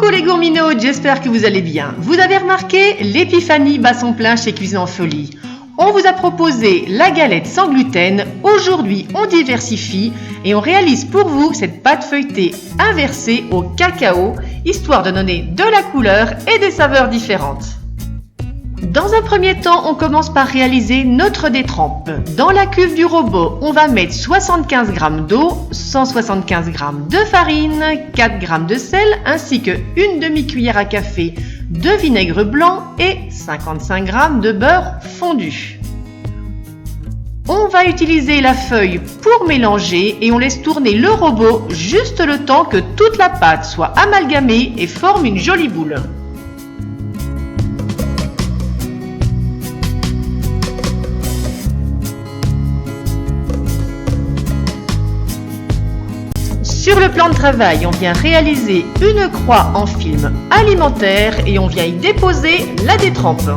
Coucou les gourminotes, j'espère que vous allez bien. Vous avez remarqué, l'épiphanie bat son plein chez Cuisine en Folie. On vous a proposé la galette sans gluten. Aujourd'hui, on diversifie et on réalise pour vous cette pâte feuilletée inversée au cacao, histoire de donner de la couleur et des saveurs différentes. Dans un premier temps, on commence par réaliser notre détrempe. Dans la cuve du robot, on va mettre 75 g d'eau, 175 g de farine, 4 g de sel ainsi que une demi-cuillère à café de vinaigre blanc et 55 g de beurre fondu. On va utiliser la feuille pour mélanger et on laisse tourner le robot juste le temps que toute la pâte soit amalgamée et forme une jolie boule. Sur le plan de travail, on vient réaliser une croix en film alimentaire et on vient y déposer la détrempe.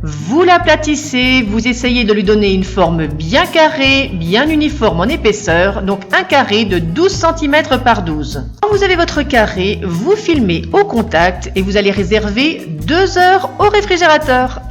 Vous l'aplatissez, vous essayez de lui donner une forme bien carrée, bien uniforme en épaisseur, donc un carré de 12 cm par 12. Quand vous avez votre carré, vous filmez au contact et vous allez réserver 2 heures au réfrigérateur.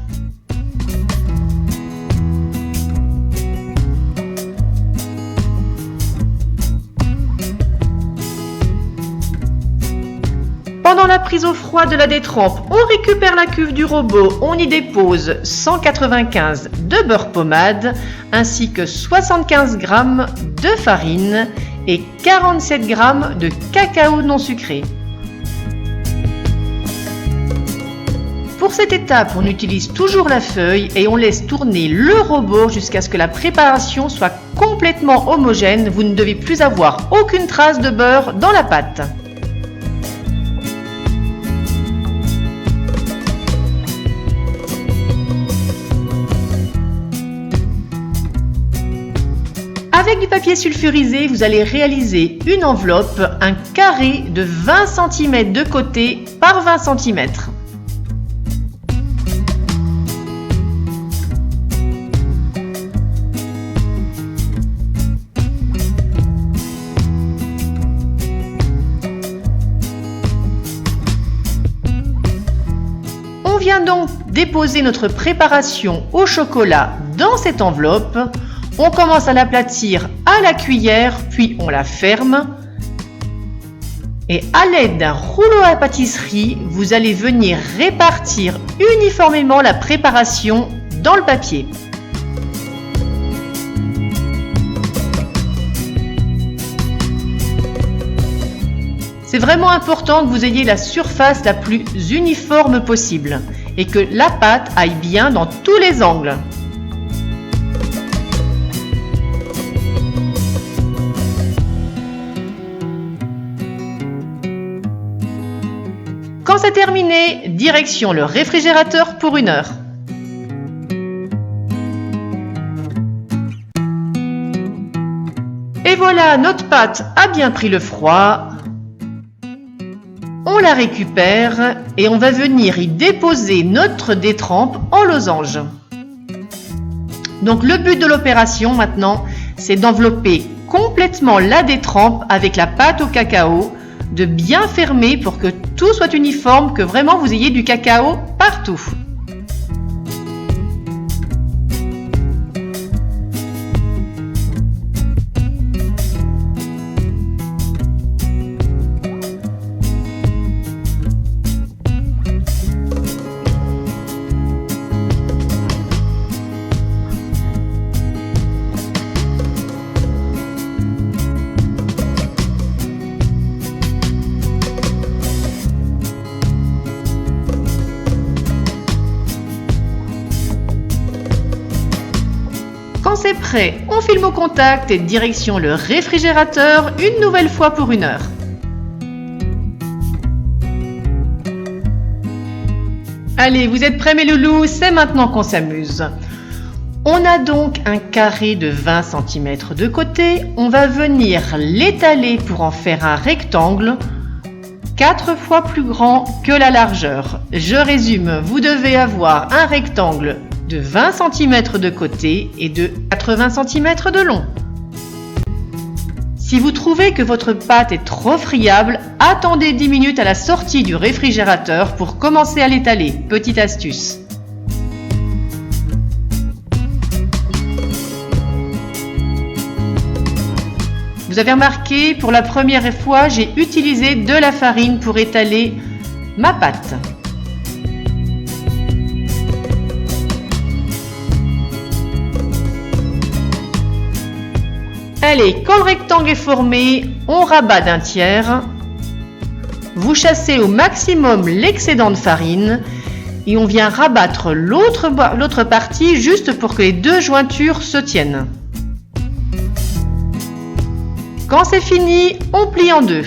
Pendant la prise au froid de la détrempe, on récupère la cuve du robot, on y dépose 195 de beurre pommade ainsi que 75 g de farine et 47 g de cacao non sucré. Pour cette étape, on utilise toujours la feuille et on laisse tourner le robot jusqu'à ce que la préparation soit complètement homogène. Vous ne devez plus avoir aucune trace de beurre dans la pâte. Avec du papier sulfurisé, vous allez réaliser une enveloppe, un carré de 20 cm de côté par 20 cm. On vient donc déposer notre préparation au chocolat dans cette enveloppe. On commence à l'aplatir à la cuillère, puis on la ferme. Et à l'aide d'un rouleau à pâtisserie, vous allez venir répartir uniformément la préparation dans le papier. C'est vraiment important que vous ayez la surface la plus uniforme possible et que la pâte aille bien dans tous les angles. Quand c'est terminé, direction le réfrigérateur pour 1 heure. Et voilà, notre pâte a bien pris le froid. On la récupère et on va venir y déposer notre détrempe en losange. Donc le but de l'opération maintenant, c'est d'envelopper complètement la détrempe avec la pâte au cacao, de bien fermer pour que tout soit uniforme, que vraiment vous ayez du cacao partout. Quand c'est prêt, on filme au contact et direction le réfrigérateur une nouvelle fois pour 1 heure. Allez, vous êtes prêts mes loulous, c'est maintenant qu'on s'amuse. On a donc un carré de 20 cm de côté, on va venir l'étaler pour en faire un rectangle 4 fois plus grand que la largeur. Je résume, vous devez avoir un rectangle de 20 cm de côté et de 80 cm de long. Si vous trouvez que votre pâte est trop friable, attendez 10 minutes à la sortie du réfrigérateur pour commencer à l'étaler. Petite astuce. Vous avez remarqué, pour la première fois, j'ai utilisé de la farine pour étaler ma pâte. Allez, quand le rectangle est formé, on rabat d'un tiers. Vous chassez au maximum l'excédent de farine et on vient rabattre l'autre partie juste pour que les deux jointures se tiennent. Quand c'est fini, on plie en deux.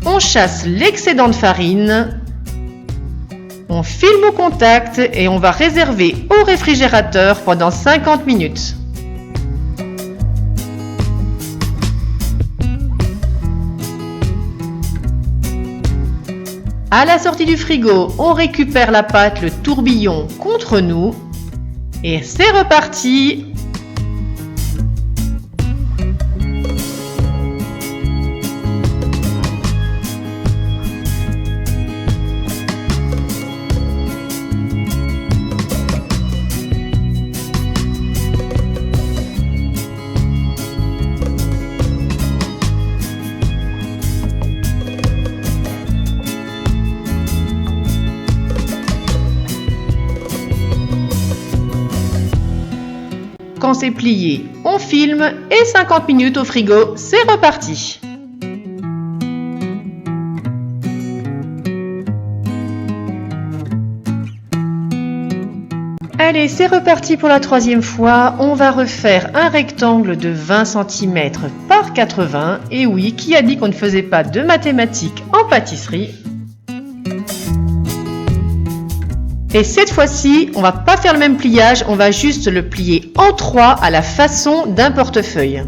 On chasse l'excédent de farine, on filme au contact et on va réserver au réfrigérateur pendant 50 minutes. À la sortie du frigo, on récupère la pâte, le tourbillon contre nous et c'est reparti. Quand c'est plié, on filme et 50 minutes au frigo, c'est reparti. Allez, c'est reparti pour la troisième fois. On va refaire un rectangle de 20 cm par 80. Et oui, qui a dit qu'on ne faisait pas de mathématiques en pâtisserie ? Et cette fois-ci, on va pas faire le même pliage, on va juste le plier en 3 à la façon d'un portefeuille.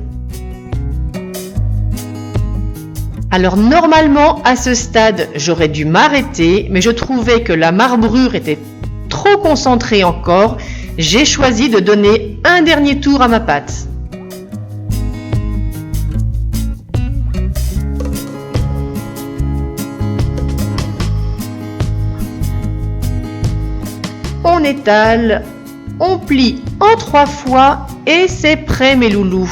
Alors normalement, à ce stade, j'aurais dû m'arrêter, mais je trouvais que la marbrure était trop concentrée encore. J'ai choisi de donner un dernier tour à ma pâte. On étale, on plie en 3 fois et c'est prêt mes loulous.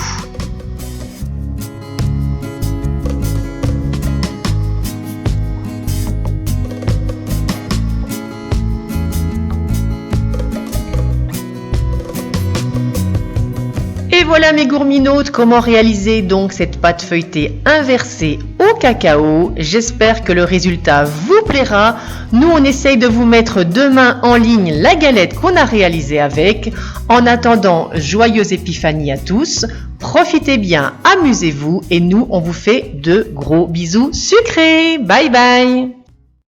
Et voilà mes gourminotes, comment réaliser donc cette pâte feuilletée inversée au cacao. J'espère que le résultat vous plaira. Nous, on essaye de vous mettre demain en ligne la galette qu'on a réalisée avec. En attendant, joyeuse épiphanie à tous. Profitez bien, amusez-vous et nous, on vous fait de gros bisous sucrés. Bye bye.